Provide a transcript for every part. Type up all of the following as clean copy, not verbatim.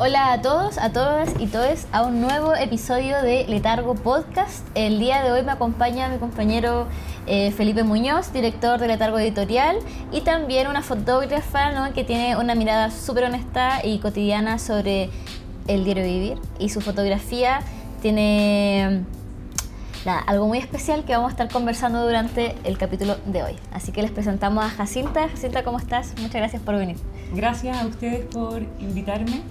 Hola a todos, a todas y todes a un nuevo episodio de Letargo Podcast. El día de hoy me acompaña mi compañero Felipe Muñoz, director de Letargo Editorial, y también una fotógrafa, ¿no?, que tiene una mirada súper honesta y cotidiana sobre el diario vivir, y su fotografía tiene algo muy especial que vamos a estar conversando durante el capítulo de hoy. Así que les presentamos a Jacinta. Jacinta, ¿cómo estás? Muchas gracias por venir. Gracias a ustedes por invitarme.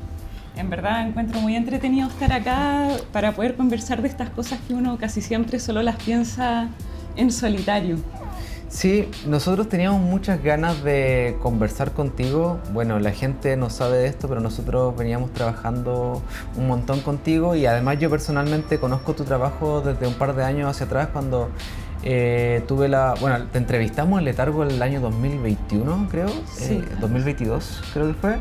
En verdad encuentro muy entretenido estar acá para poder conversar de estas cosas que uno casi siempre solo las piensa en solitario. Sí, nosotros teníamos muchas ganas de conversar contigo. Bueno, la gente no sabe de esto, pero nosotros veníamos trabajando un montón contigo, y además yo personalmente conozco tu trabajo desde un par de años hacia atrás, cuando te entrevistamos en Letargo el año 2021, creo. Sí. 2022, creo que fue.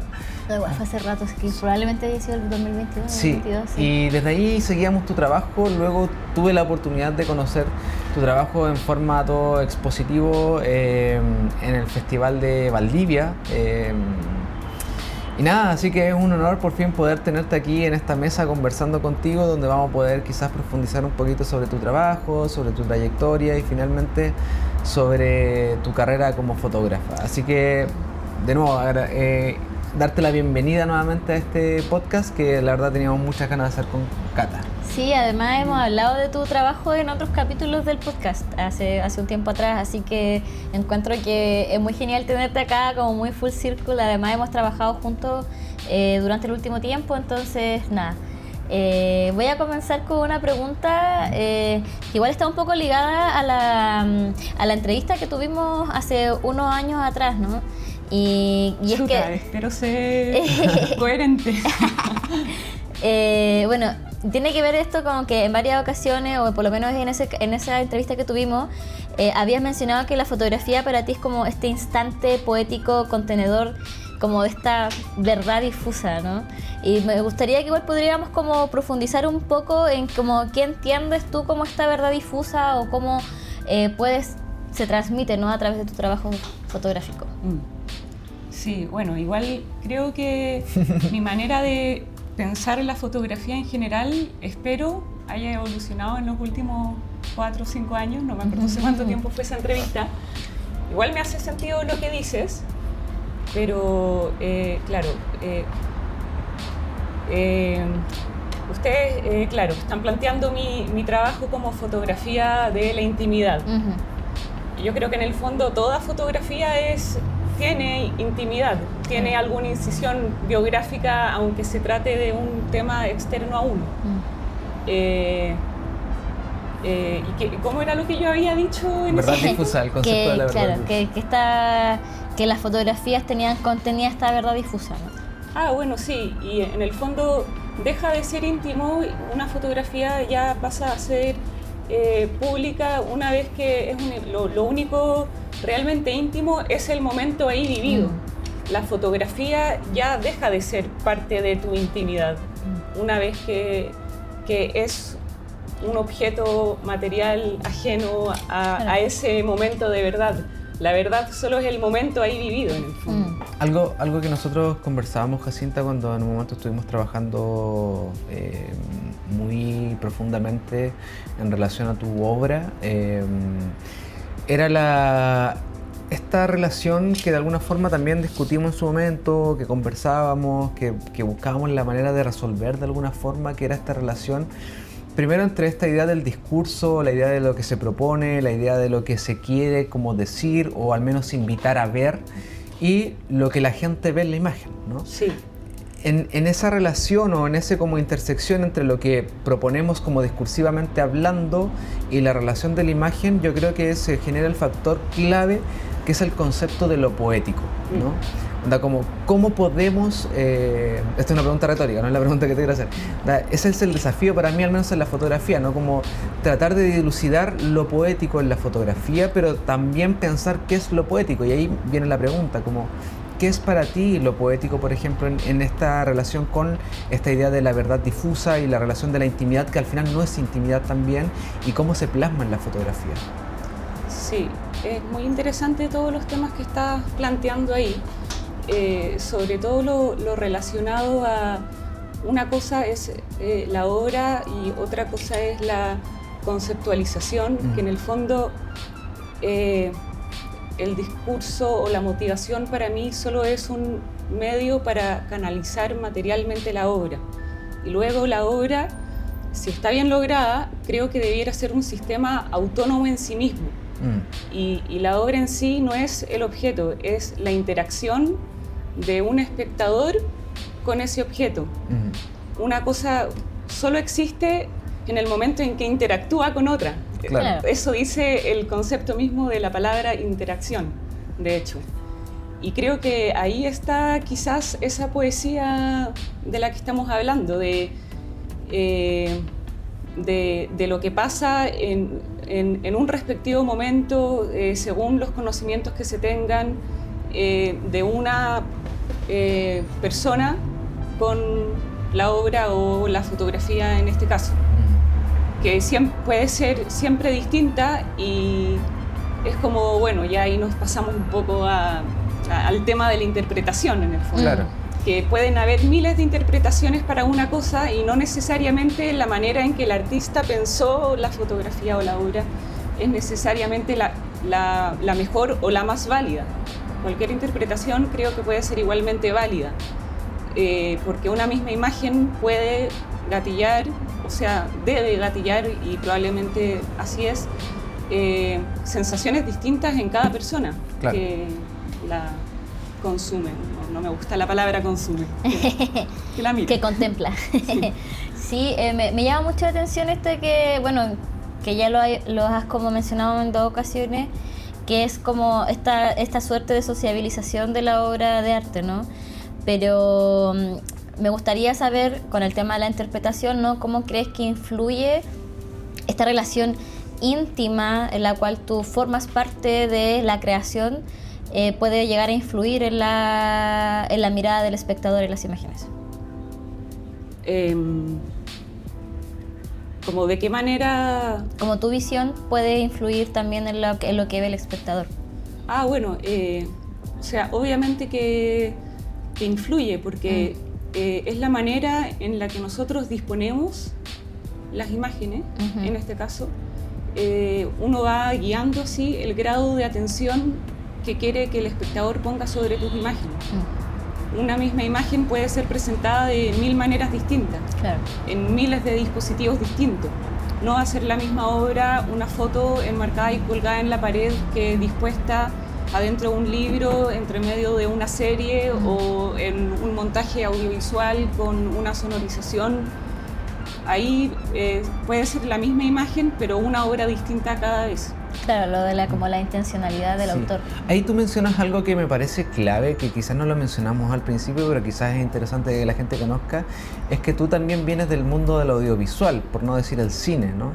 Igual fue hace rato, es que probablemente haya sido el 2021, Sí, 2022. Sí, y desde ahí seguíamos tu trabajo. Luego tuve la oportunidad de conocer tu trabajo en formato expositivo en el Festival de Valdivia. Y nada, así que es un honor por fin poder tenerte aquí en esta mesa conversando contigo, donde vamos a poder quizás profundizar un poquito sobre tu trabajo, sobre tu trayectoria y finalmente sobre tu carrera como fotógrafa. Así que, de nuevo, darte la bienvenida nuevamente a este podcast que la verdad teníamos muchas ganas de hacer con Cata. Sí, además hemos hablado de tu trabajo en otros capítulos del podcast hace un tiempo atrás, así que encuentro que es muy genial tenerte acá como muy full circle. Además hemos trabajado juntos durante el último tiempo, entonces nada. Voy a comenzar con una pregunta que igual está un poco ligada a la entrevista que tuvimos hace unos años atrás, ¿no? Y es que espero ser coherente. Bueno, tiene que ver esto con que en varias ocasiones, o por lo menos en esa entrevista que tuvimos, habías mencionado que la fotografía para ti es como este instante poético contenedor, como de esta verdad difusa, ¿no? Y me gustaría que igual podríamos como profundizar un poco en como qué entiendes tú como esta verdad difusa, o cómo se transmite, ¿no?, a través de tu trabajo fotográfico. Sí, bueno, igual creo que mi manera de pensar en la fotografía en general, espero, haya evolucionado en los últimos 4 o 5 años, no me acuerdo hace cuánto tiempo fue esa entrevista. Igual me hace sentido lo que dices, pero claro, ustedes, claro, están planteando mi trabajo como fotografía de la intimidad. Yo creo que en el fondo toda fotografía tiene intimidad, tiene alguna incisión biográfica, aunque se trate de un tema externo a uno. ¿Cómo era lo que yo había dicho? Verdad difusa, el concepto de la verdad. Claro, que las fotografías contenía esta verdad difusa, ¿no? Bueno, sí, y en el fondo deja de ser íntimo, una fotografía ya pasa a ser pública una vez que lo único realmente íntimo es el momento ahí vivido. La fotografía ya deja de ser parte de tu intimidad una vez que es un objeto material ajeno a ese momento de verdad. La verdad solo es el momento ahí vivido, en el fondo. Algo que nosotros conversábamos, Jacinta, cuando en un momento estuvimos trabajando muy profundamente en relación a tu obra, era esta relación que de alguna forma también discutimos en su momento, que conversábamos, que buscábamos la manera de resolver de alguna forma, que era esta relación primero entre esta idea del discurso, la idea de lo que se propone, la idea de lo que se quiere como decir, o al menos invitar a ver, y lo que la gente ve en la imagen, ¿no? Sí. En esa relación, o en esa como intersección entre lo que proponemos como discursivamente hablando y la relación de la imagen, yo creo que se genera el factor clave, que es el concepto de lo poético, ¿no? Como, ¿cómo podemos...? Esta es una pregunta retórica, no es la pregunta que te quiero hacer. Ese es el desafío para mí, al menos en la fotografía, ¿no? Como tratar de dilucidar lo poético en la fotografía, pero también pensar qué es lo poético. Y ahí viene la pregunta, como, ¿qué es para ti lo poético, por ejemplo, en esta relación con esta idea de la verdad difusa y la relación de la intimidad, que al final no es intimidad también, y cómo se plasma en la fotografía? Sí, es muy interesante todos los temas que estás planteando ahí. Sobre todo lo relacionado una cosa es la obra y otra cosa es la conceptualización, que en el fondo el discurso o la motivación para mí solo es un medio para canalizar materialmente la obra. Y luego la obra, si está bien lograda, creo que debiera ser un sistema autónomo en sí mismo. Y la obra en sí no es el objeto, es la interacción de un espectador con ese objeto. Una cosa solo existe en el momento en que interactúa con otra. Claro. Eso dice el concepto mismo de la palabra interacción, de hecho. Y creo que ahí está quizás esa poesía de la que estamos hablando, de lo que pasa en un respectivo momento, según los conocimientos que se tengan, de una persona con la obra o la fotografía en este caso, que puede ser siempre distinta, y es como, bueno, ya ahí nos pasamos un poco al tema de la interpretación en el fondo. Claro. Que pueden haber miles de interpretaciones para una cosa y no necesariamente la manera en que el artista pensó la fotografía o la obra es necesariamente la mejor o la más válida. Cualquier interpretación creo que puede ser igualmente válida, porque una misma imagen puede gatillar, o sea, debe gatillar, y probablemente así es, sensaciones distintas en cada persona. Claro. Que la consume. No me gusta la palabra consume. Que la mira. Que contempla. Sí. Sí, me llama mucho la atención esto de que, bueno, que ya lo has como mencionado en 2 ocasiones, que es como esta suerte de sociabilización de la obra de arte, ¿no? Pero me gustaría saber, con el tema de la interpretación, ¿no?, ¿cómo crees que influye esta relación íntima en la cual tú formas parte de la creación, puede llegar a influir en la mirada del espectador en las imágenes? ¿Cómo de qué manera? Como tu visión puede influir también en lo que ve el espectador. Bueno, o sea, obviamente que influye, porque es la manera en la que nosotros disponemos las imágenes, en este caso. Uno va guiando así el grado de atención que quiere que el espectador ponga sobre tus imágenes. Una misma imagen puede ser presentada de 1000 maneras distintas, Claro. en miles de dispositivos distintos. No va a ser la misma obra una foto enmarcada y colgada en la pared que dispuesta adentro de un libro, entre medio de una serie, o en un montaje audiovisual con una sonorización. Ahí puede ser la misma imagen, pero una obra distinta cada vez. Claro, lo de como la intencionalidad del autor. Ahí tú mencionas algo que me parece clave, que quizás no lo mencionamos al principio, pero quizás es interesante que la gente conozca, es que tú también vienes del mundo del audiovisual, por no decir el cine, ¿no?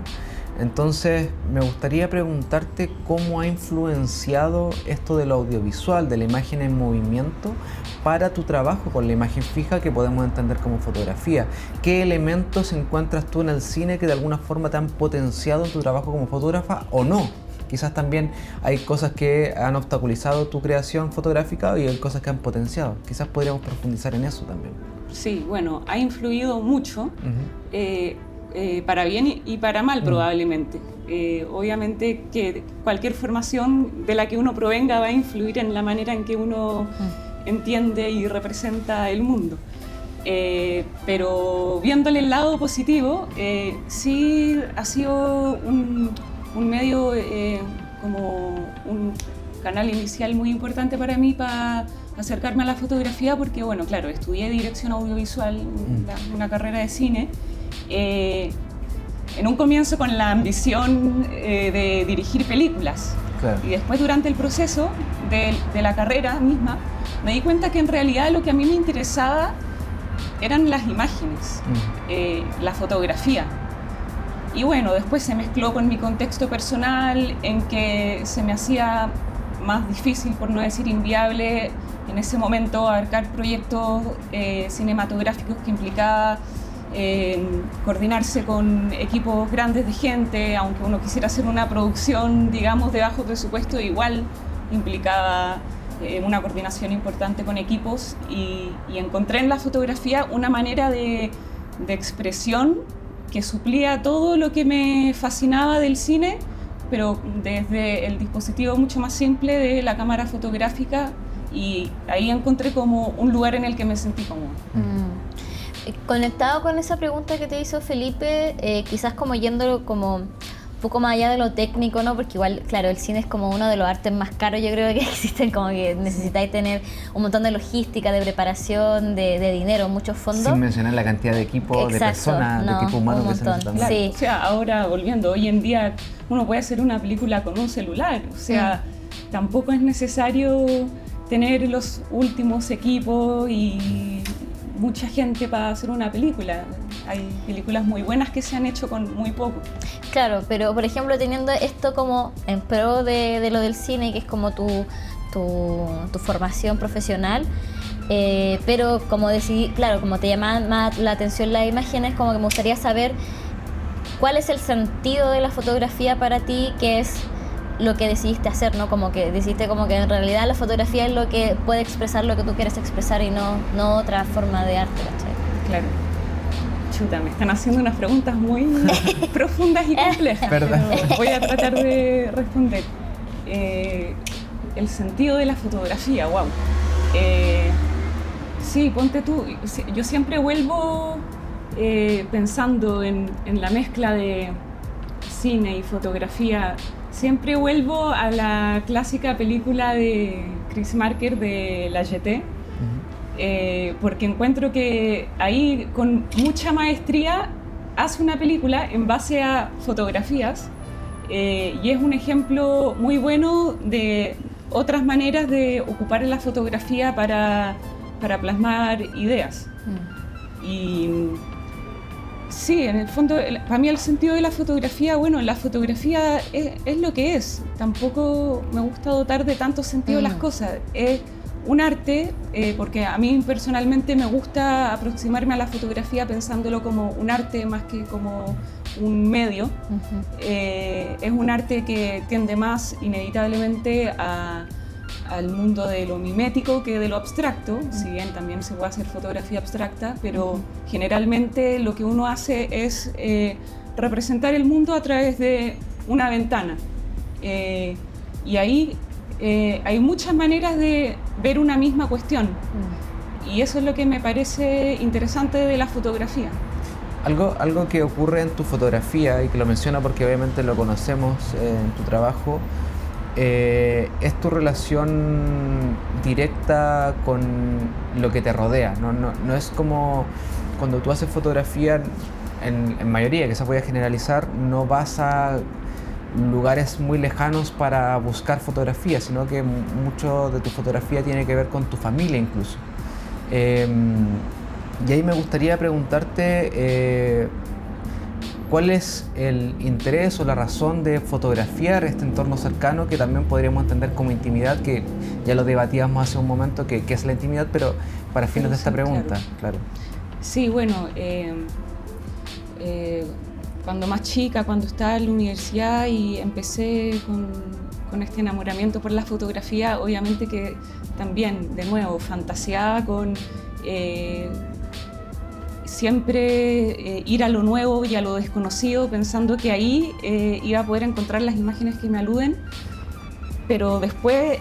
Entonces, me gustaría preguntarte cómo ha influenciado esto del audiovisual, de la imagen en movimiento, para tu trabajo con la imagen fija que podemos entender como fotografía. ¿Qué elementos encuentras tú en el cine que de alguna forma te han potenciado en tu trabajo como fotógrafa o no? Quizás también hay cosas que han obstaculizado tu creación fotográfica y hay cosas que han potenciado. Quizás podríamos profundizar en eso también. Sí, bueno, ha influido mucho, para bien y para mal probablemente. Obviamente que cualquier formación de la que uno provenga va a influir en la manera en que uno entiende y representa el mundo. Pero viéndole el lado positivo, sí ha sido un medio, como un canal inicial muy importante para mí para acercarme a la fotografía, porque, bueno, claro, estudié dirección audiovisual, una carrera de cine, en un comienzo con la ambición de dirigir películas. Claro. Y después, durante el proceso de la carrera misma, me di cuenta que en realidad lo que a mí me interesaba eran las imágenes, la fotografía. Y bueno, después se mezcló con mi contexto personal, en que se me hacía más difícil, por no decir inviable, en ese momento abarcar proyectos cinematográficos que implicaba coordinarse con equipos grandes de gente. Aunque uno quisiera hacer una producción, digamos, de bajo presupuesto, igual implicaba una coordinación importante con equipos y encontré en la fotografía una manera de expresión que suplía todo lo que me fascinaba del cine, pero desde el dispositivo mucho más simple de la cámara fotográfica, y ahí encontré como un lugar en el que me sentí cómoda. Conectado con esa pregunta que te hizo Felipe, quizás como yéndolo como un poco más allá de lo técnico, ¿no? Porque igual, claro, el cine es como uno de los artes más caros, yo creo que existen, como que necesitáis tener un montón de logística, de preparación, de dinero, muchos fondos. Sin mencionar la cantidad de equipo, de personas, de equipo humano que se necesitan. Claro, sí. O sea, ahora volviendo, hoy en día uno puede hacer una película con un celular, o sea, tampoco es necesario tener los últimos equipos y mucha gente para hacer una película. Hay películas muy buenas que se han hecho con muy poco. Claro, pero por ejemplo teniendo esto como en pro de lo del cine, que es como tu formación profesional, pero como decidí, claro, como te llamaban más la atención las imágenes, como que me gustaría saber cuál es el sentido de la fotografía para ti, qué es lo que decidiste hacer, ¿no? Como que decidiste como que en realidad la fotografía es lo que puede expresar lo que tú quieres expresar y no otra forma de arte, ¿cachai? Claro. Chuta, me están haciendo unas preguntas muy profundas y complejas. ¿Verdad? Pero voy a tratar de responder. El sentido de la fotografía, wow. Sí, ponte tú, yo siempre vuelvo pensando en la mezcla de cine y fotografía. Siempre vuelvo a la clásica película de Chris Marker de La Jetée, porque encuentro que ahí con mucha maestría hace una película en base a fotografías, y es un ejemplo muy bueno de otras maneras de ocupar la fotografía para plasmar ideas. Y sí, en el fondo, para mí el sentido de la fotografía, bueno, la fotografía es lo que es. Tampoco me gusta dotar de tanto sentido las cosas. Es un arte, porque a mí personalmente me gusta aproximarme a la fotografía pensándolo como un arte más que como un medio. Es un arte que tiende más inevitablemente al mundo de lo mimético que de lo abstracto, si bien también se puede hacer fotografía abstracta, pero generalmente lo que uno hace es representar el mundo a través de una ventana. Y ahí hay muchas maneras de ver una misma cuestión. Y eso es lo que me parece interesante de la fotografía. Algo que ocurre en tu fotografía, y que lo menciono porque obviamente lo conocemos en tu trabajo, es tu relación directa con lo que te rodea. No es como cuando tú haces fotografía, en mayoría, que se puede generalizar, no vas a lugares muy lejanos para buscar fotografía, sino que mucho de tu fotografía tiene que ver con tu familia incluso. Y ahí me gustaría preguntarte ¿cuál es el interés o la razón de fotografiar este entorno cercano que también podríamos entender como intimidad, que ya lo debatíamos hace un momento, que es la intimidad, pero para fines de esta pregunta, claro. Sí, bueno, cuando más chica, cuando estaba en la universidad y empecé con este enamoramiento por la fotografía, obviamente que también, de nuevo, fantaseaba con siempre ir a lo nuevo y a lo desconocido, pensando que ahí iba a poder encontrar las imágenes que me aluden, pero después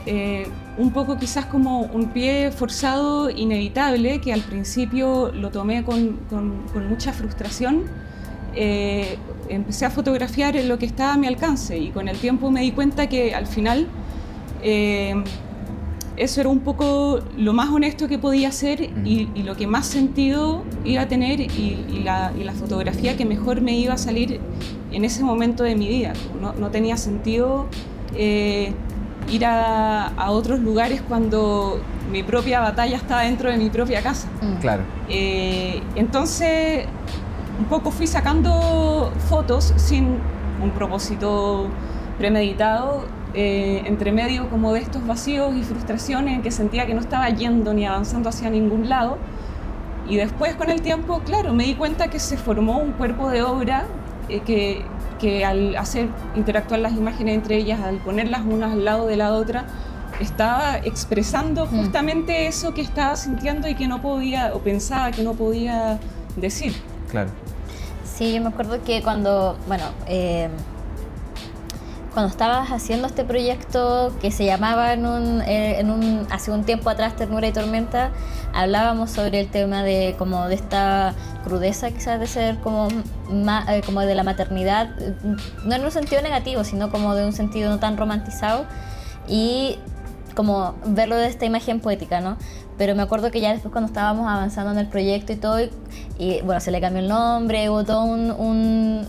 un poco quizás como un pie forzado inevitable, que al principio lo tomé con mucha frustración. Empecé a fotografiar lo que estaba a mi alcance y con el tiempo me di cuenta que al final eso era un poco lo más honesto que podía hacer y lo que más sentido iba a tener y la fotografía que mejor me iba a salir en ese momento de mi vida. No tenía sentido ir a otros lugares cuando mi propia batalla estaba dentro de mi propia casa. Claro. Entonces un poco fui sacando fotos sin un propósito premeditado, entre medio como de estos vacíos y frustraciones en que sentía que no estaba yendo ni avanzando hacia ningún lado. Y después, con el tiempo, claro, me di cuenta que se formó un cuerpo de obra que al hacer interactuar las imágenes entre ellas, al ponerlas unas al lado de la otra, estaba expresando justamente eso que estaba sintiendo y que no podía, o pensaba que no podía decir. Claro. Sí, yo me acuerdo que cuando estabas haciendo este proyecto que se llamaba hace un tiempo atrás Ternura y Tormenta, hablábamos sobre el tema de como de esta crudeza quizás de ser como de la maternidad, no en un sentido negativo, sino como de un sentido no tan romantizado, y como verlo de esta imagen poética, ¿no? Pero me acuerdo que ya después cuando estábamos avanzando en el proyecto y todo, y bueno, se le cambió el nombre, hubo todo un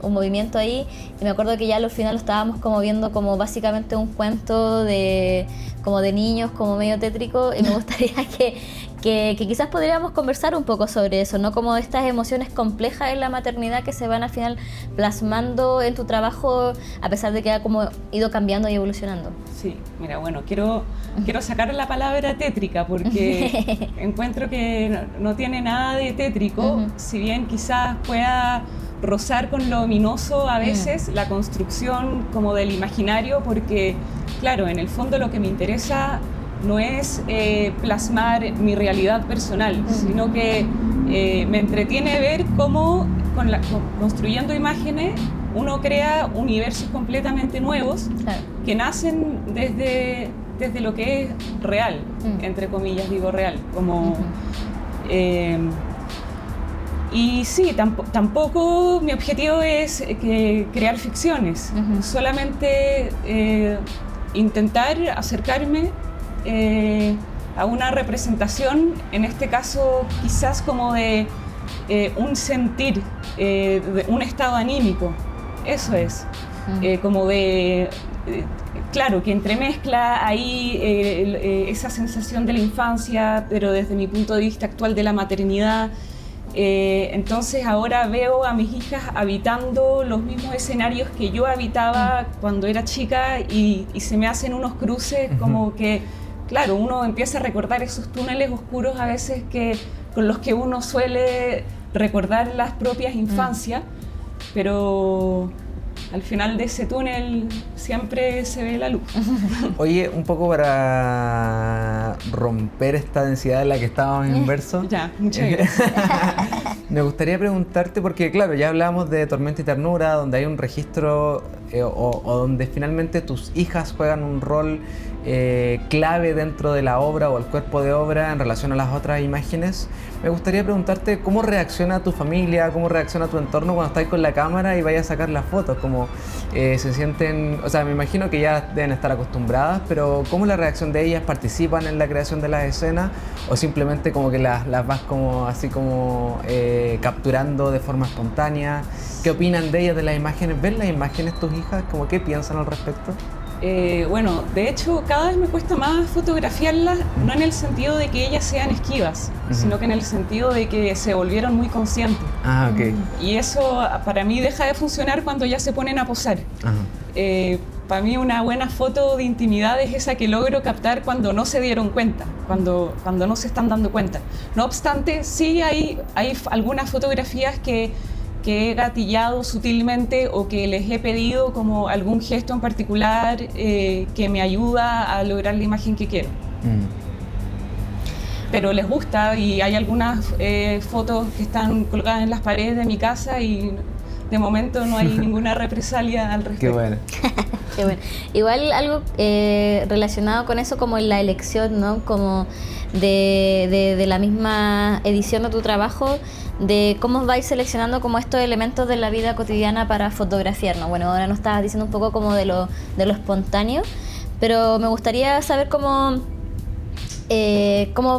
movimiento ahí, y me acuerdo que ya al final lo estábamos como viendo como básicamente un cuento como de niños, como medio tétrico, y me gustaría que quizás podríamos conversar un poco sobre eso, ¿no? Como estas emociones complejas en la maternidad que se van al final plasmando en tu trabajo, a pesar de que ha como ido cambiando y evolucionando. Sí, mira, bueno, quiero sacar la palabra tétrica porque encuentro que no tiene nada de tétrico, si bien quizás pueda rozar con lo ominoso a veces, la construcción como del imaginario, porque claro, en el fondo lo que me interesa no es plasmar mi realidad personal, sino que me entretiene ver cómo construyendo imágenes uno crea universos completamente nuevos, claro, que nacen desde lo que es real, entre comillas digo real, como... y sí, tampoco mi objetivo es crear ficciones, solamente intentar acercarme a una representación, en este caso quizás como de un sentir, de un estado anímico, eso es, como de... claro, que entremezcla ahí esa sensación de la infancia, pero desde mi punto de vista actual de la maternidad. Entonces ahora veo a mis hijas habitando los mismos escenarios que yo habitaba cuando era chica y se me hacen unos cruces como que, claro, uno empieza a recordar esos túneles oscuros a veces con los que uno suele recordar las propias infancias, pero al final de ese túnel siempre se ve la luz. Oye, un poco para romper esta densidad en la que estábamos inmersos. Ya, muchas gracias. Me gustaría preguntarte, porque claro, ya hablábamos de Tormenta y Ternura, donde hay un registro o donde finalmente tus hijas juegan un rol clave dentro de la obra o el cuerpo de obra en relación a las otras imágenes. Me gustaría preguntarte cómo reacciona tu familia, cómo reacciona tu entorno cuando estás con la cámara y vayas a sacar las fotos, como se sienten, o sea, me imagino que ya deben estar acostumbradas, pero ¿cómo es la reacción de ellas? ¿Participan en la creación de las escenas o simplemente como que las vas como así como capturando de forma espontánea? ¿Qué opinan de ellas, de las imágenes? ¿Ven las imágenes tus hijas? ¿Cómo qué piensan al respecto? Bueno, de hecho cada vez me cuesta más fotografiarlas, no en el sentido de que ellas sean esquivas, sino que en el sentido de que se volvieron muy conscientes. Ah, ok. Y eso para mí deja de funcionar cuando ya se ponen a posar. Para mí una buena foto de intimidad es esa que logro captar cuando no se dieron cuenta, cuando no se están dando cuenta. No obstante, sí hay algunas fotografías que he gatillado sutilmente o que les he pedido como algún gesto en particular que me ayuda a lograr la imagen que quiero. Pero les gusta y hay algunas fotos que están colgadas en las paredes de mi casa y de momento no hay ninguna represalia al respecto. Qué bueno. Qué bueno. Igual algo relacionado con eso como en la elección, ¿no? Como de la misma edición de tu trabajo, de cómo vais seleccionando como estos elementos de la vida cotidiana para fotografiar, ¿no? Bueno, ahora nos estabas diciendo un poco como de lo espontáneo, pero me gustaría saber cómo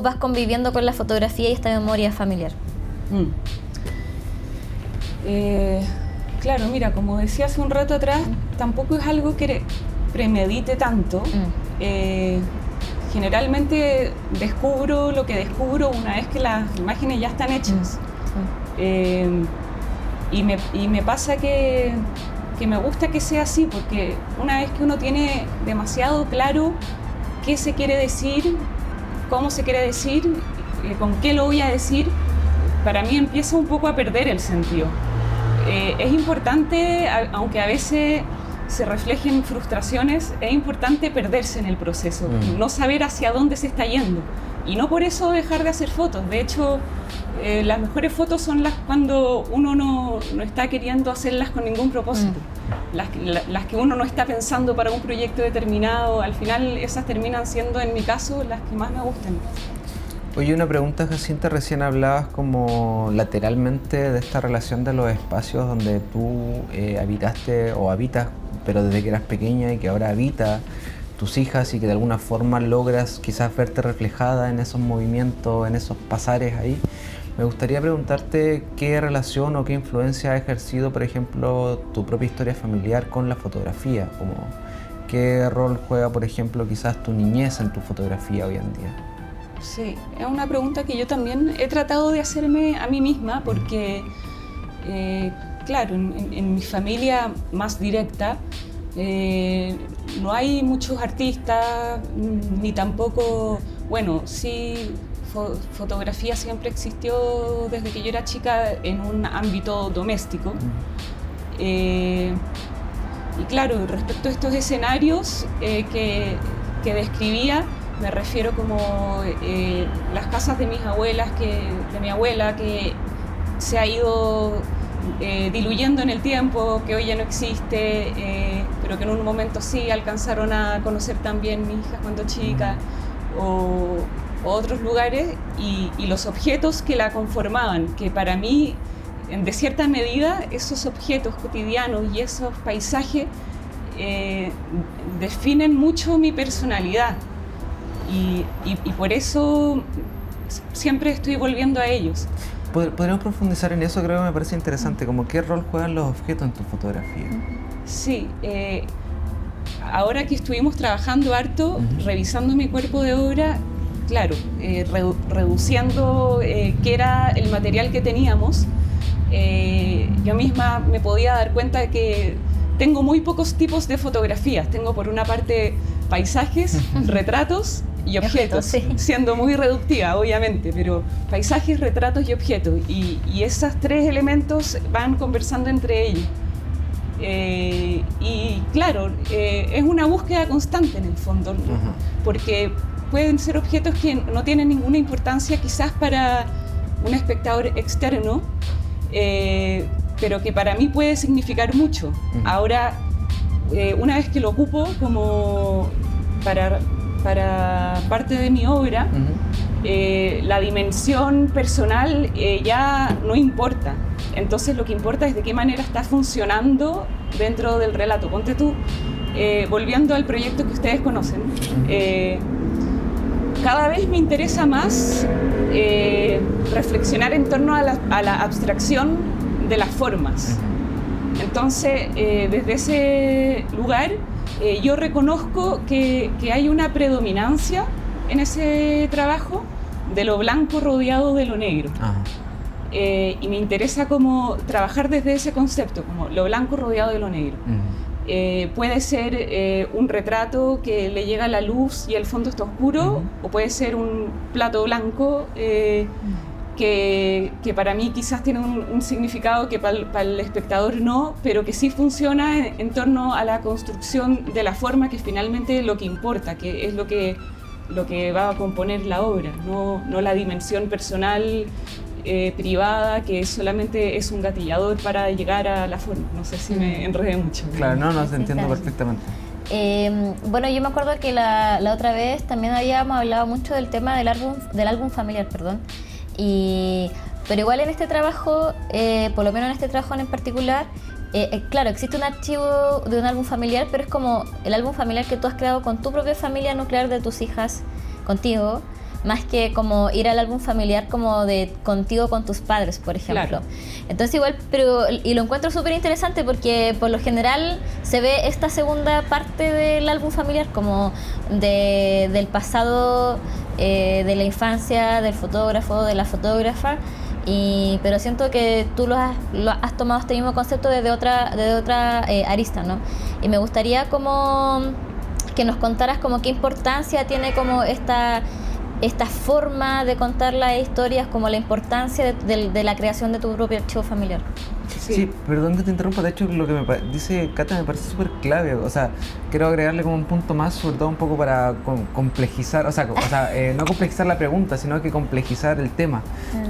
vas conviviendo con la fotografía y esta memoria familiar. Claro, mira, como decía hace un rato atrás, tampoco es algo que premedite tanto. Generalmente descubro lo que descubro una vez que las imágenes ya están hechas. Y me pasa que me gusta que sea así, porque una vez que uno tiene demasiado claro qué se quiere decir, cómo se quiere decir, con qué lo voy a decir, para mí empieza un poco a perder el sentido. Es importante, aunque a veces se reflejen frustraciones, es importante perderse en el proceso, no saber hacia dónde se está yendo y no por eso dejar de hacer fotos. De hecho, las mejores fotos son las cuando uno no está queriendo hacerlas con ningún propósito, las que uno no está pensando para un proyecto determinado. Al final esas terminan siendo, en mi caso, las que más me gustan. Oye, una pregunta, Jacinta, recién hablabas como lateralmente de esta relación de los espacios donde tú habitaste o habitas, pero desde que eras pequeña y que ahora habita tus hijas y que de alguna forma logras quizás verte reflejada en esos movimientos, en esos pasares ahí. Me gustaría preguntarte qué relación o qué influencia ha ejercido, por ejemplo, tu propia historia familiar con la fotografía, como qué rol juega, por ejemplo, quizás tu niñez en tu fotografía hoy en día. Sí, es una pregunta que yo también he tratado de hacerme a mí misma porque, claro, en mi familia más directa no hay muchos artistas, ni tampoco, bueno, sí, fotografía siempre existió desde que yo era chica en un ámbito doméstico. Y claro, respecto a estos escenarios que describía, me refiero como las casas de mis abuelas, de mi abuela, que se ha ido diluyendo en el tiempo, que hoy ya no existe, pero que en un momento sí alcanzaron a conocer también mis hijas cuando chicas, o otros lugares, y los objetos que la conformaban, que para mí, de cierta medida, esos objetos cotidianos y esos paisajes definen mucho mi personalidad. Y por eso siempre estoy volviendo a ellos. ¿Podríamos profundizar en eso? Creo que me parece interesante, como qué rol juegan los objetos en tu fotografía. Sí, ahora que estuvimos trabajando harto, revisando mi cuerpo de obra, claro, reduciendo qué era el material que teníamos, yo misma me podía dar cuenta de que tengo muy pocos tipos de fotografías. Tengo por una parte paisajes, retratos y objetos, sí. Siendo muy reductiva, obviamente, pero paisajes, retratos y objetos. Y esos tres elementos van conversando entre ellos. Y claro, es una búsqueda constante en el fondo, porque pueden ser objetos que no tienen ninguna importancia quizás para un espectador externo, pero que para mí puede significar mucho. Ahora, una vez que lo ocupo como para parte de mi obra, la dimensión personal ya no importa. Entonces lo que importa es de qué manera está funcionando dentro del relato. Ponte tú, volviendo al proyecto que ustedes conocen, cada vez me interesa más reflexionar en torno a la abstracción de las formas. Entonces, desde ese lugar, yo reconozco que hay una predominancia en ese trabajo de lo blanco rodeado de lo negro. Y me interesa como trabajar desde ese concepto, como lo blanco rodeado de lo negro. Puede ser un retrato que le llega la luz y el fondo está oscuro, o puede ser un plato blanco que para mí quizás tiene un significado que para el espectador no, pero que sí funciona en torno a la construcción de la forma, que finalmente es lo que importa, que es lo que va a componer la obra, no la dimensión personal privada, que solamente es un gatillador para llegar a la forma. No sé si me enredé mucho. Claro, no, te entiendo perfectamente. Bueno, yo me acuerdo que la otra vez también habíamos hablado mucho del tema del álbum familiar, perdón. Pero igual en este trabajo, por lo menos en este trabajo en particular, claro, existe un archivo de un álbum familiar, pero es como el álbum familiar que tú has creado con tu propia familia nuclear de tus hijas, contigo, más que como ir al álbum familiar como de contigo con tus padres, por ejemplo. Claro. Entonces igual, y lo encuentro súper interesante porque por lo general se ve esta segunda parte del álbum familiar como del pasado, de la infancia, del fotógrafo, de la fotógrafa, pero siento que tú lo has tomado este mismo concepto desde otra arista, ¿no? Y me gustaría como que nos contaras como qué importancia tiene como esta esta forma de contar las historias, como la importancia de la creación de tu propio archivo familiar. Sí, perdón que te interrumpa, de hecho lo que dice Cata me parece súper clave, o sea, quiero agregarle como un punto más, sobre todo un poco para complejizar, no complejizar la pregunta, sino que complejizar el tema,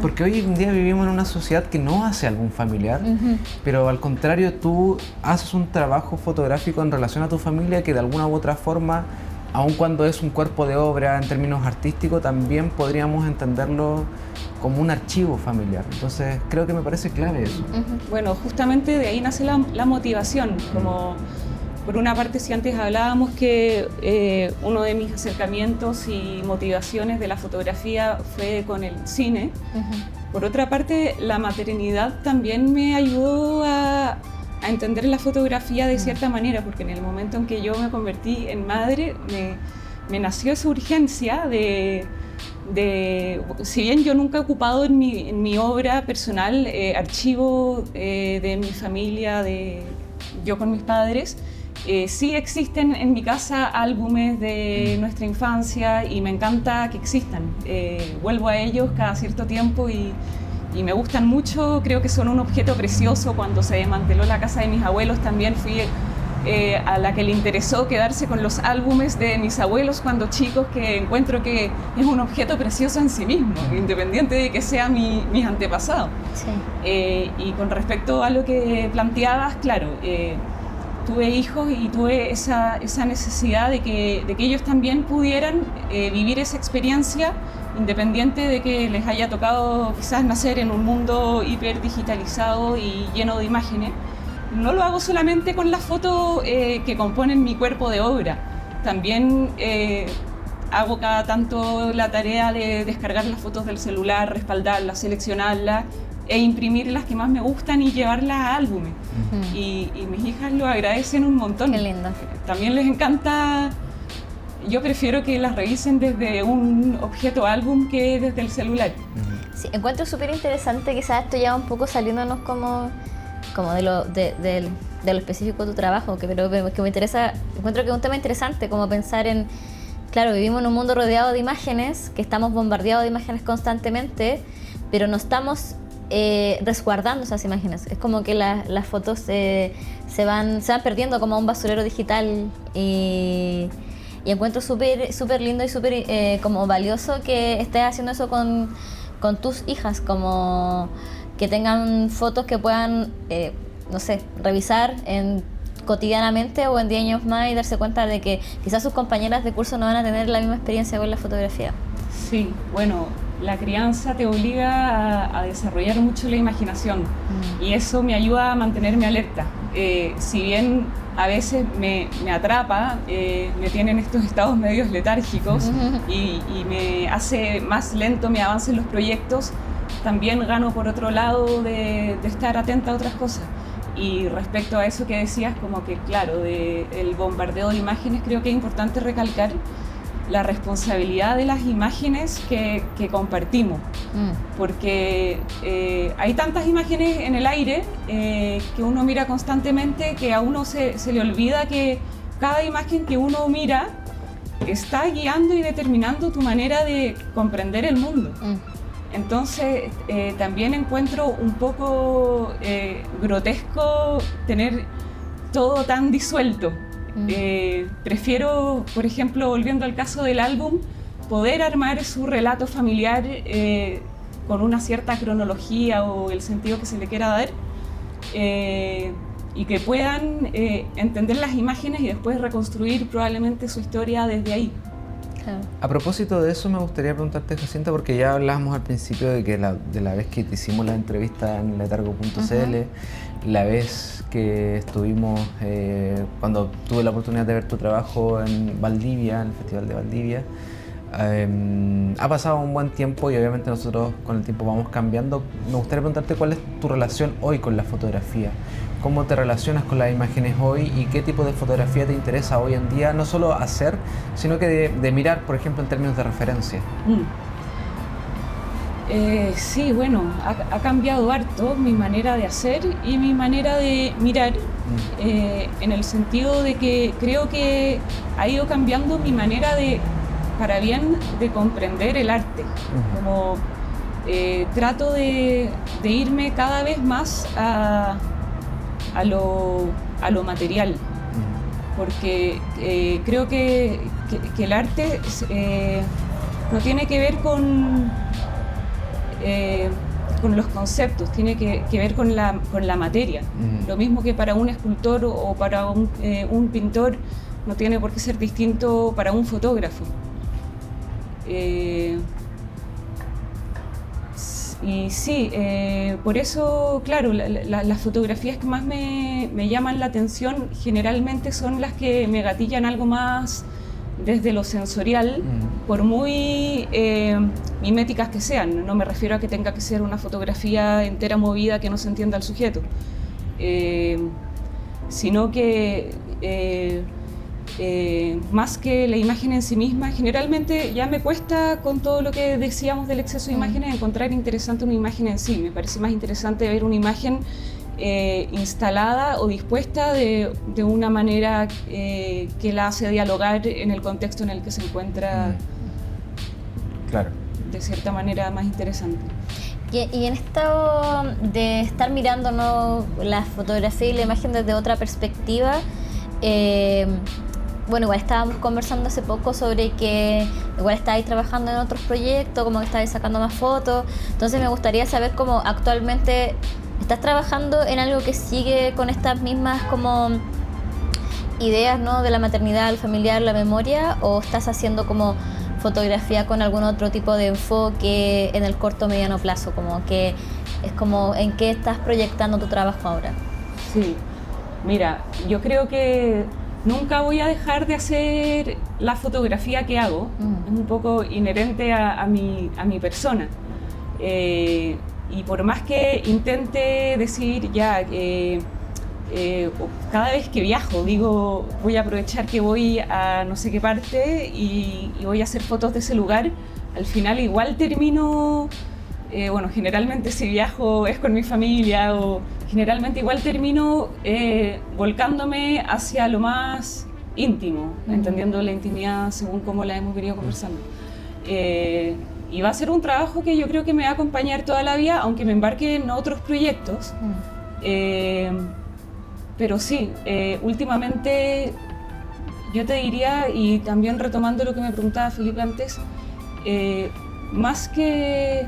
porque hoy en día vivimos en una sociedad que no hace álbum familiar, pero al contrario tú haces un trabajo fotográfico en relación a tu familia que de alguna u otra forma, aun cuando es un cuerpo de obra en términos artísticos, también podríamos entenderlo como un archivo familiar. Entonces creo que me parece clave eso. Bueno, justamente de ahí nace la motivación. Como por una parte, si antes hablábamos que uno de mis acercamientos y motivaciones de la fotografía fue con el cine, por otra parte, la maternidad también me ayudó a entender la fotografía de cierta manera, porque en el momento en que yo me convertí en madre, me nació esa urgencia de si bien yo nunca he ocupado en mi obra personal archivo de mi familia, yo con mis padres, sí existen en mi casa álbumes de nuestra infancia y me encanta que existan. Vuelvo a ellos cada cierto tiempo y me gustan mucho, creo que son un objeto precioso. Cuando se desmanteló la casa de mis abuelos también fui a la que le interesó quedarse con los álbumes de mis abuelos cuando chicos, que encuentro que es un objeto precioso en sí mismo, independiente de que sea mis antepasados. Sí. Y con respecto a lo que planteabas, claro, tuve hijos y tuve esa necesidad de que ellos también pudieran vivir esa experiencia, independiente de que les haya tocado quizás nacer en un mundo hiper digitalizado y lleno de imágenes. No lo hago solamente con las fotos que componen mi cuerpo de obra, también hago cada tanto la tarea de descargar las fotos del celular, respaldarlas, seleccionarlas e imprimir las que más me gustan y llevarlas a álbumes. Y mis hijas lo agradecen un montón. Qué lindo. También les encanta. Yo prefiero que las revisen desde un objeto álbum que desde el celular. Sí, encuentro súper interesante, quizás esto ya un poco saliéndonos como de lo específico de tu trabajo, pero que me interesa, encuentro que es un tema interesante, como pensar en, claro, vivimos en un mundo rodeado de imágenes, que estamos bombardeados de imágenes constantemente, pero no estamos resguardando esas imágenes. Es como que las fotos se van perdiendo como un basurero digital y encuentro súper lindo y súper como valioso que estés haciendo eso con tus hijas, como que tengan fotos que puedan, no sé, revisar cotidianamente o en 10 años más y darse cuenta de que quizás sus compañeras de curso no van a tener la misma experiencia con la fotografía. Sí, bueno, la crianza te obliga a desarrollar mucho la imaginación y eso me ayuda a mantenerme alerta. Si bien a veces me atrapa, me tiene en estos estados medios letárgicos y me hace más lento mi avance en los proyectos, también gano por otro lado de estar atenta a otras cosas. Y respecto a eso que decías, como que claro, del bombardeo de imágenes, creo que es importante recalcar la responsabilidad de las imágenes que compartimos, porque hay tantas imágenes en el aire que uno mira constantemente, que a uno se le olvida que cada imagen que uno mira está guiando y determinando tu manera de comprender el mundo. Entonces también encuentro un poco grotesco tener todo tan disuelto. Prefiero, por ejemplo, volviendo al caso del álbum, poder armar su relato familiar con una cierta cronología o el sentido que se le quiera dar, y que puedan entender las imágenes y después reconstruir probablemente su historia desde ahí. A propósito de eso, me gustaría preguntarte, Jacinta, porque ya hablábamos al principio de la vez que te hicimos la entrevista en letargo.cl, la vez que estuvimos, cuando tuve la oportunidad de ver tu trabajo en Valdivia, en el Festival de Valdivia. Ha pasado un buen tiempo y obviamente nosotros con el tiempo vamos cambiando. Me gustaría preguntarte cuál es tu relación hoy con la fotografía. ¿Cómo te relacionas con las imágenes hoy y qué tipo de fotografía te interesa hoy en día? No solo hacer, sino que de mirar, por ejemplo, en términos de referencia. Sí, bueno, ha cambiado harto mi manera de hacer y mi manera de mirar, en el sentido de que creo que ha ido cambiando mi manera de para bien de comprender el arte. Como trato de irme cada vez más a lo material, porque creo que el arte no tiene que ver con los conceptos, tiene que ver con la materia. Lo mismo que para un escultor o para un pintor, no tiene por qué ser distinto para un fotógrafo. Y sí, por eso, claro, las fotografías que más me llaman la atención generalmente son las que me gatillan algo más desde lo sensorial, por muy miméticas que sean. No me refiero a que tenga que ser una fotografía entera movida que no se entienda al sujeto, sino que más que la imagen en sí misma, generalmente ya me cuesta, con todo lo que decíamos del exceso de imágenes, encontrar interesante una imagen en sí. Me parece más interesante ver una imagen instalada o dispuesta de una manera que la hace dialogar en el contexto en el que se encuentra, claro, de cierta manera más interesante. Y en esto de estar mirando, ¿no?, la fotografía y la imagen desde otra perspectiva, bueno, igual estábamos conversando hace poco sobre que igual estáis trabajando en otros proyectos, como que estáis sacando más fotos. Entonces me gustaría saber cómo actualmente estás trabajando en algo que sigue con estas mismas como ideas, ¿no?, de la maternidad, el familiar, la memoria, o estás haciendo como fotografía con algún otro tipo de enfoque en el corto o mediano plazo, como que es como en qué estás proyectando tu trabajo ahora. Sí, mira, yo creo que nunca voy a dejar de hacer la fotografía que hago. Es un poco inherente a mi persona. Y por más que intente decir ya, cada vez que viajo digo voy a aprovechar que voy a no sé qué parte y voy a hacer fotos de ese lugar, al final igual termino, bueno, generalmente si viajo es con mi familia, o generalmente igual termino volcándome hacia lo más íntimo, entendiendo la intimidad según cómo la hemos venido conversando. Y va a ser un trabajo que yo creo que me va a acompañar toda la vida, aunque me embarque en otros proyectos. Pero sí, últimamente yo te diría, y también retomando lo que me preguntaba Felipe antes, más que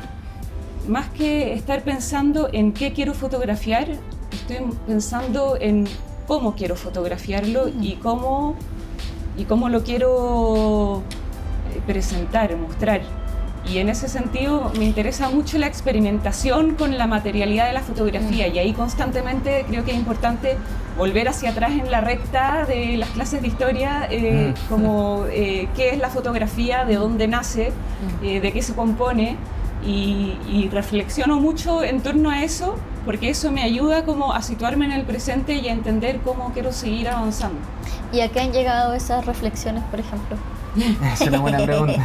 estar pensando en qué quiero fotografiar, estoy pensando en cómo quiero fotografiarlo y cómo lo quiero presentar, mostrar. Y en ese sentido me interesa mucho la experimentación con la materialidad de la fotografía, y ahí constantemente creo que es importante volver hacia atrás en la recta de las clases de historia, como qué es la fotografía, de dónde nace, de qué se compone, y reflexiono mucho en torno a eso, porque eso me ayuda como a situarme en el presente y a entender cómo quiero seguir avanzando. ¿Y a qué han llegado esas reflexiones, por ejemplo? Es una buena pregunta.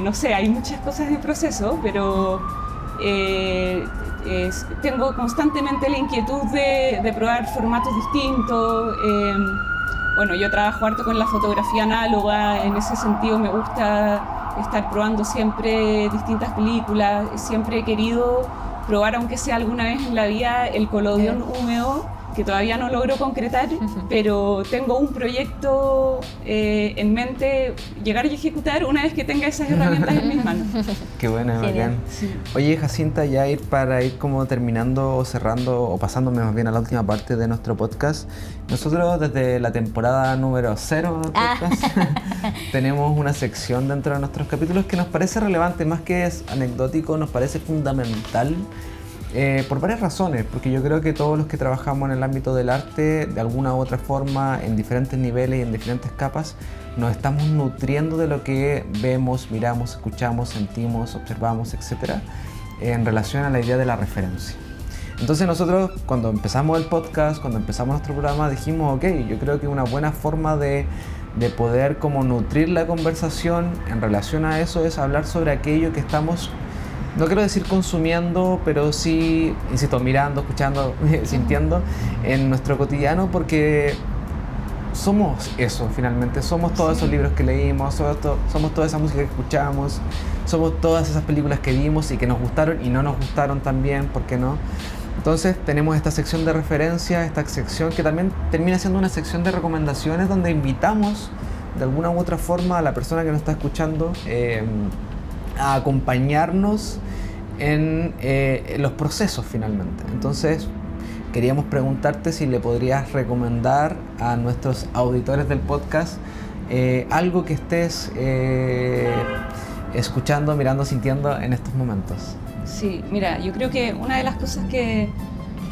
No sé, hay muchas cosas en proceso, pero tengo constantemente la inquietud de probar formatos distintos. Bueno, yo trabajo harto con la fotografía análoga, en ese sentido me gusta estar probando siempre distintas películas. Siempre he querido probar, aunque sea alguna vez en la vida, el collodion húmedo, que todavía no logro concretar, pero tengo un proyecto en mente, llegar y ejecutar una vez que tenga esas herramientas en mis manos. Qué buena, bacán. Sí. Oye, Jacinta, ya para ir como terminando o cerrando, o pasándome más bien a la última parte de nuestro podcast, nosotros desde la temporada número 0 del podcast tenemos una sección dentro de nuestros capítulos que nos parece relevante, más que es anecdótico, nos parece fundamental. Por varias razones, porque yo creo que todos los que trabajamos en el ámbito del arte, de alguna u otra forma, en diferentes niveles y en diferentes capas, nos estamos nutriendo de lo que vemos, miramos, escuchamos, sentimos, observamos, etc., en relación a la idea de la referencia. Entonces nosotros, cuando empezamos el podcast, cuando empezamos nuestro programa, dijimos, ok, yo creo que una buena forma de poder como nutrir la conversación en relación a eso es hablar sobre aquello que estamos, no quiero decir consumiendo, pero sí, insisto, mirando, escuchando, sintiendo en nuestro cotidiano, porque somos eso finalmente, somos todos esos libros que leímos, somos toda esa música que escuchamos, somos todas esas películas que vimos y que nos gustaron y no nos gustaron también, ¿por qué no? Entonces tenemos esta sección de referencia, esta sección que también termina siendo una sección de recomendaciones donde invitamos de alguna u otra forma a la persona que nos está escuchando a acompañarnos en los procesos finalmente. Entonces queríamos preguntarte si le podrías recomendar a nuestros auditores del podcast algo que estés escuchando, mirando, sintiendo en estos momentos. Sí, mira, yo creo que una de las cosas que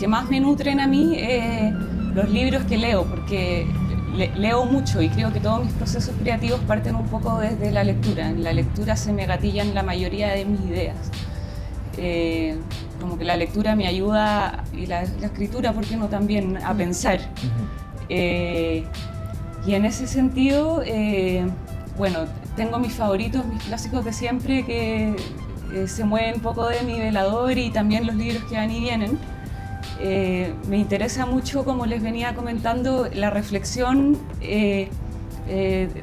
más me nutren a mí es los libros que leo, porque leo mucho y creo que todos mis procesos creativos parten un poco desde la lectura. En la lectura se me gatillan la mayoría de mis ideas. Como que la lectura me ayuda, y la escritura, ¿por qué no también?, a pensar. Y en ese sentido, bueno, tengo mis favoritos, mis clásicos de siempre que se mueven un poco de mi velador, y también los libros que van y vienen. Me interesa mucho, como les venía comentando, la reflexión de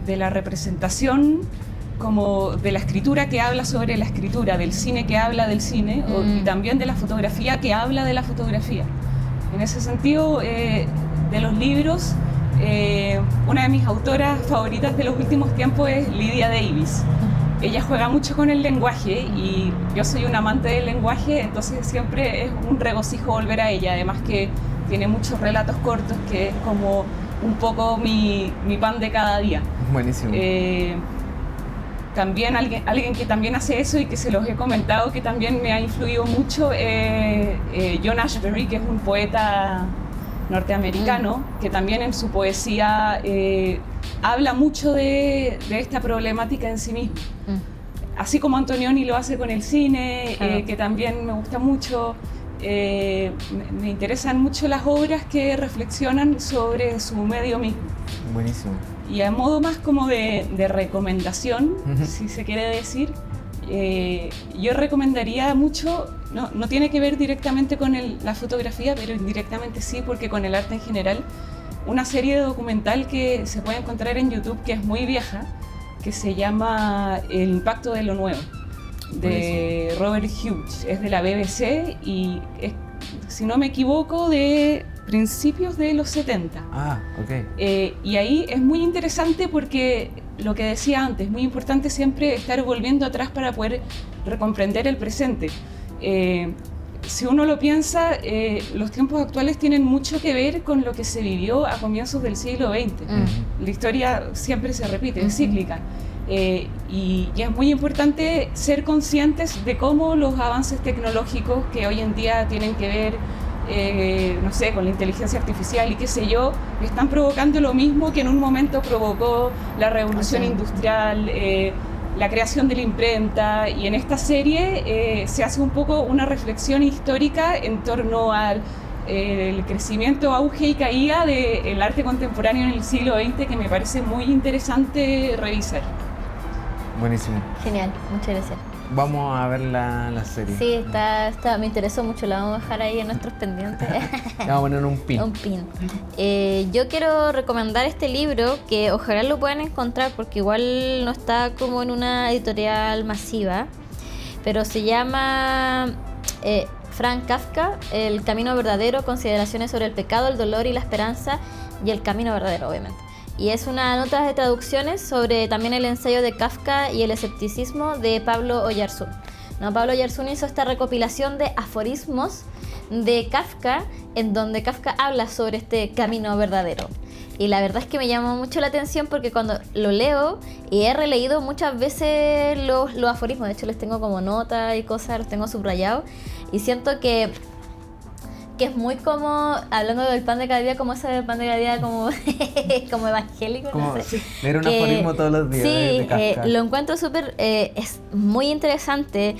la representación, como de la escritura que habla sobre la escritura, del cine que habla del cine, y también de la fotografía que habla de la fotografía. En ese sentido, de los libros, una de mis autoras favoritas de los últimos tiempos es Lydia Davis. Ella juega mucho con el lenguaje y yo soy un amante del lenguaje, entonces siempre es un regocijo volver a ella. Además que tiene muchos relatos cortos, que es como un poco mi pan de cada día. Buenísimo. También alguien que también hace eso y que se los he comentado, que también me ha influido mucho, John Ashbery, que es un poeta norteamericano, que también en su poesía habla mucho de esta problemática en sí mismo. Así como Antonioni lo hace con el cine, que también me gusta mucho. Me interesan mucho las obras que reflexionan sobre su medio mismo. Buenísimo. Y a modo más como de recomendación, si se quiere decir, yo recomendaría mucho, no tiene que ver directamente con la fotografía, pero indirectamente sí, porque con el arte en general, una serie documental que se puede encontrar en YouTube, que es muy vieja, que se llama El impacto de lo nuevo, de Robert Hughes. Es de la BBC y es, si no me equivoco, de principios de los 70. Y ahí es muy interesante porque, lo que decía antes, es muy importante siempre estar volviendo atrás para poder recomprender el presente. Si uno lo piensa, los tiempos actuales tienen mucho que ver con lo que se vivió a comienzos del siglo XX. La historia siempre se repite, es cíclica. Y es muy importante ser conscientes de cómo los avances tecnológicos que hoy en día tienen que ver, no sé, con la inteligencia artificial y qué sé yo, están provocando lo mismo que en un momento provocó la revolución industrial, la creación de la imprenta. Y en esta serie se hace un poco una reflexión histórica en torno al el crecimiento, auge y caída del arte contemporáneo en el siglo XX, que me parece muy interesante revisar. Buenísimo. Genial, muchas gracias. Vamos a ver la serie. Sí, está, me interesó mucho, la vamos a dejar ahí en nuestros pendientes. Vamos a poner un pin. Un pin. Yo quiero recomendar este libro, que ojalá lo puedan encontrar, porque igual no está como en una editorial masiva, pero se llama Franz Kafka, El camino verdadero, consideraciones sobre el pecado, el dolor y la esperanza, y el camino verdadero, obviamente. Y es una nota de traducciones sobre también el ensayo de Kafka y el escepticismo de Pablo Oyarzún. Pablo Oyarzún hizo esta recopilación de aforismos de Kafka, en donde Kafka habla sobre este camino verdadero. Y la verdad es que me llamó mucho la atención, porque cuando lo leo, y he releído muchas veces los aforismos, de hecho les tengo como notas y cosas, los tengo subrayados, y siento que es muy como, hablando del pan de cada día, como ese pan de cada día como, como evangélico, como, no sé. Leer un aforismo todos los días. Sí, de Kafka. Lo encuentro súper, es muy interesante,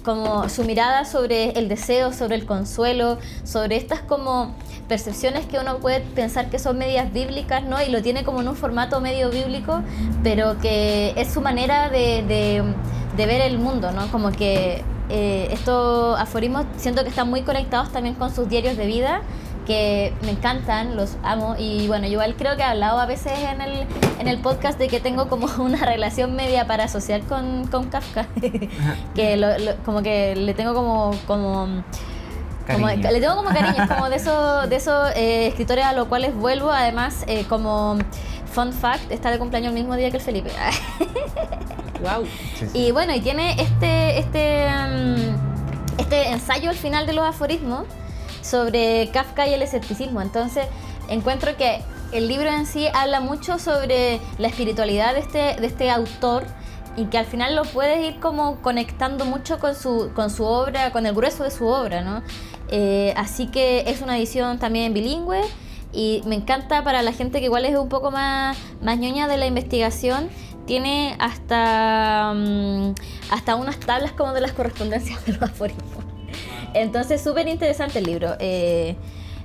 como su mirada sobre el deseo, sobre el consuelo, sobre estas como percepciones que uno puede pensar que son medias bíblicas, ¿no? Y lo tiene como en un formato medio bíblico, pero que es su manera de ver el mundo, ¿no? Como que estos aforismos siento que están muy conectados también con sus diarios de vida, que me encantan, los amo, y bueno, yo igual creo que he hablado a veces en el podcast de que tengo como una relación media parasocial con Kafka, que como que le tengo como le tengo como cariño, es como de esos escritores a los cuales vuelvo. Además, como fun fact, está de cumpleaños el mismo día que el Felipe. Wow. Sí. Y bueno, y tiene este ensayo al final de los aforismos sobre Kafka y el escepticismo. Entonces, encuentro que el libro en sí habla mucho sobre la espiritualidad de este autor, y que al final lo puedes ir como conectando mucho con su obra, con el grueso de su obra, ¿no? Así que es una edición también bilingüe, y me encanta para la gente que igual es un poco más ñoña de la investigación. Tiene hasta unas tablas como de las correspondencias de los aforismos. Entonces, súper interesante el libro.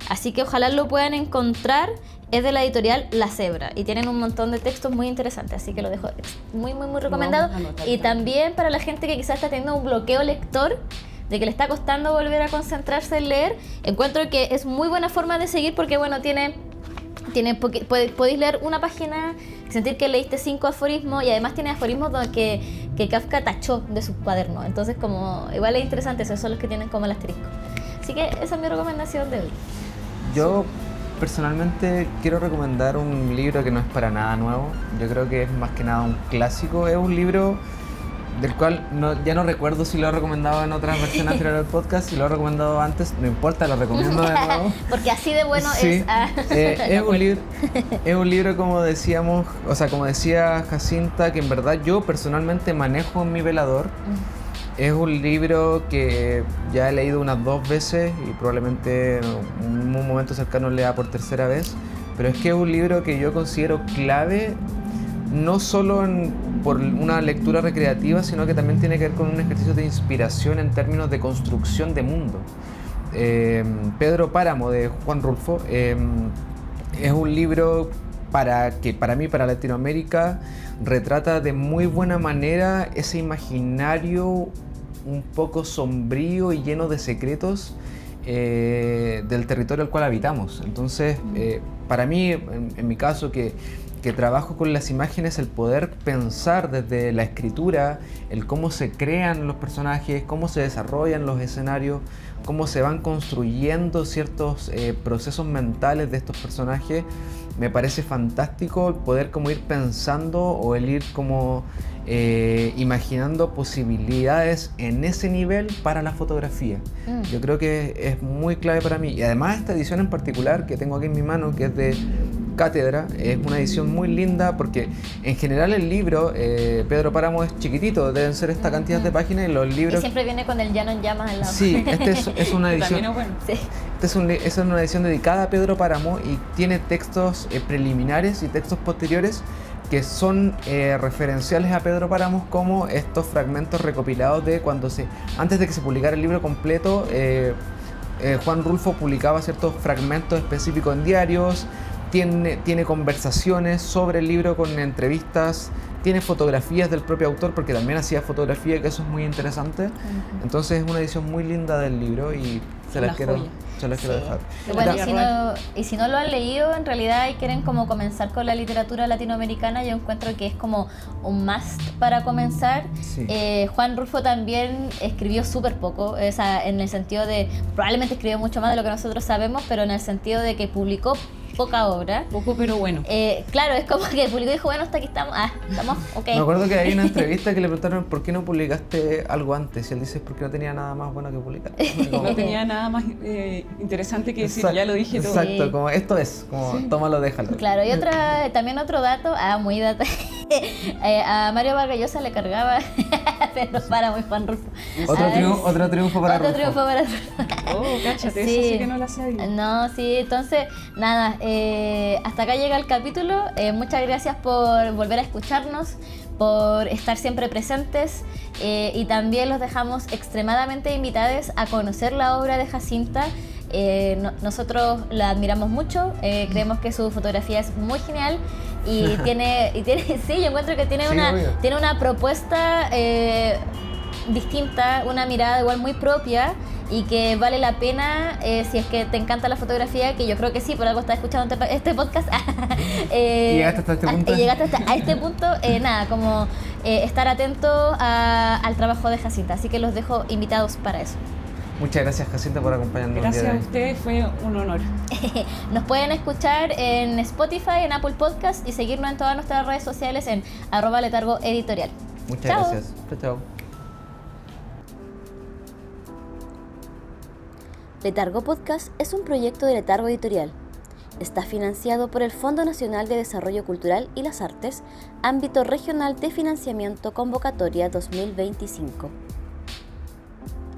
Así que ojalá lo puedan encontrar. Es de la editorial La Cebra y tienen un montón de textos muy interesantes, así que lo dejo muy recomendado. Y también para la gente que quizás está teniendo un bloqueo lector, de que le está costando volver a concentrarse en leer, encuentro que es muy buena forma de seguir, porque bueno, podéis leer una página, sentir que leíste 5 aforismos, y además tiene aforismos que Kafka tachó de sus cuadernos. Entonces, como igual es interesante, esos son los que tienen como el asterisco. Así que esa es mi recomendación de hoy. Yo personalmente quiero recomendar un libro que no es para nada nuevo. Yo creo que es más que nada un clásico. Es un libro del cual ya no recuerdo si lo he recomendado en otras versiones anteriores del podcast, si lo he recomendado antes, no importa, lo recomiendo de nuevo. Porque así de bueno sí. es. Es un libro, como decíamos, o sea, como decía Jacinta, que en verdad yo personalmente manejo en mi velador. Es un libro que ya he leído unas 2 veces y probablemente en un momento cercano lea por tercera vez, pero es que es un libro que yo considero clave, no solo por una lectura recreativa, sino que también tiene que ver con un ejercicio de inspiración en términos de construcción de mundo. Pedro Páramo, de Juan Rulfo, es un libro que para mí, para Latinoamérica, retrata de muy buena manera ese imaginario un poco sombrío y lleno de secretos del territorio al cual habitamos. Entonces, para mí, en mi caso, que trabajo con las imágenes, el poder pensar desde la escritura, el cómo se crean los personajes, cómo se desarrollan los escenarios, cómo se van construyendo ciertos procesos mentales de estos personajes, me parece fantástico el poder como ir pensando o el ir como imaginando posibilidades en ese nivel para la fotografía. Yo creo que es muy clave para mí. Y además esta edición en particular que tengo aquí en mi mano, que es de Cátedra, es una edición muy linda porque en general el libro, Pedro Páramo, es chiquitito, deben ser esta cantidad de páginas, y los libros... Y siempre viene con el llano en llamas al lado. Sí, es una edición... También es bueno. Sí. Esta es una edición dedicada a Pedro Páramo y tiene textos preliminares y textos posteriores que son referenciales a Pedro Páramo, como estos fragmentos recopilados de antes de que se publicara el libro completo. Juan Rulfo publicaba ciertos fragmentos específicos en diarios, tiene conversaciones sobre el libro con entrevistas, tiene fotografías del propio autor, porque también hacía fotografía, que eso es muy interesante. Entonces es una edición muy linda del libro y se las quiero dejar. Bueno, si no lo han leído en realidad y quieren como comenzar con la literatura latinoamericana, yo encuentro que es como un must para comenzar. Sí. Juan Rulfo también escribió súper poco, o sea, en el sentido de, probablemente escribió mucho más de lo que nosotros sabemos, pero en el sentido de que publicó poca obra. Poco, pero bueno. Claro, es como que publicó y dijo, bueno, hasta aquí estamos. Estamos, ok. Me acuerdo que hay una entrevista que le preguntaron por qué no publicaste algo antes, y él dice porque no tenía nada más bueno que publicar. No tenía nada más interesante que decir, ya lo dije todo. Exacto, Sí. como esto es, como tómalo, déjalo. Claro, y también otro dato, muy dato. A Mario Vargas Llosa le cargaba Pedro Páramo y Juan Rulfo. Otro triunfo para Otro Rulfo. triunfo para Rulfo. Oh, cáchate, Sí. eso sí que no la sabía. No, sí, entonces, nada, hasta acá llega el capítulo. Muchas gracias por volver a escucharnos, por estar siempre presentes, y también los dejamos extremadamente invitados a conocer la obra de Jacinta. Nosotros la admiramos mucho, creemos que su fotografía es muy genial y tiene sí, yo encuentro que tiene una propuesta distinta, una mirada igual muy propia, y que vale la pena, si es que te encanta la fotografía, que yo creo que sí, por algo estás escuchando este podcast. ¿Llegaste hasta este punto? Llegaste hasta este punto, nada, como estar atento al trabajo de Jacinta, así que los dejo invitados para eso. Muchas gracias, Jacinta, por acompañarnos. Gracias a ustedes, fue un honor. Nos pueden escuchar en Spotify, en Apple Podcast y seguirnos en todas nuestras redes sociales en @letargoeditorial. Muchas Chao. gracias. Chao, chao. Letargo Podcast es un proyecto de Letargo Editorial. Está financiado por el Fondo Nacional de Desarrollo Cultural y las Artes, ámbito regional de financiamiento convocatoria 2025.